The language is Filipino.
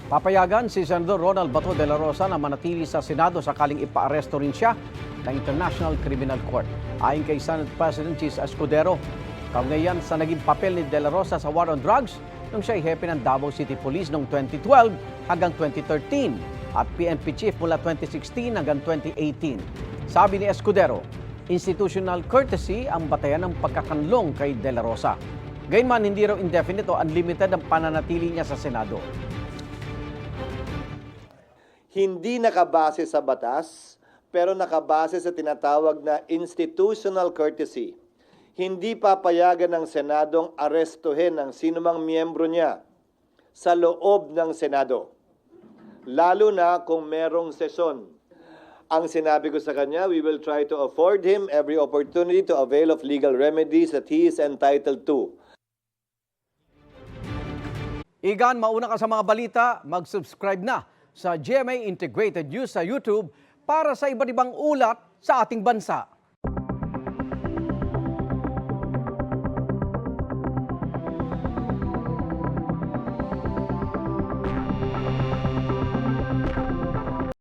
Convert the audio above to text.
Papayagan si Senador Ronald Bato de la Rosa na manatili sa Senado sakaling ipaaresto rin siya ng International Criminal Court. Ayon kay Senate President Chis Escudero, kaugnayan sa naging papel ni de la Rosa sa war on drugs nung siya ay hepe ng Davao City Police noong 2012 hanggang 2013 at PNP Chief mula 2016 hanggang 2018. Sabi ni Escudero, institutional courtesy ang batayan ng pagkakanlong kay de la Rosa. Gayunman, hindi raw indefinite o unlimited ang pananatili niya sa Senado. Hindi nakabase sa batas, pero nakabase sa tinatawag na institutional courtesy. Hindi papayagan ng Senadong arestuhin ang sinumang miyembro niya sa loob ng Senado, lalo na kung merong sesyon. Ang sinabi ko sa kanya, we will try to afford him every opportunity to avail of legal remedies that he is entitled to. Igan, mauna ka sa mga balita, mag-subscribe na sa GMA Integrated News sa YouTube para sa iba't ibang ulat sa ating bansa.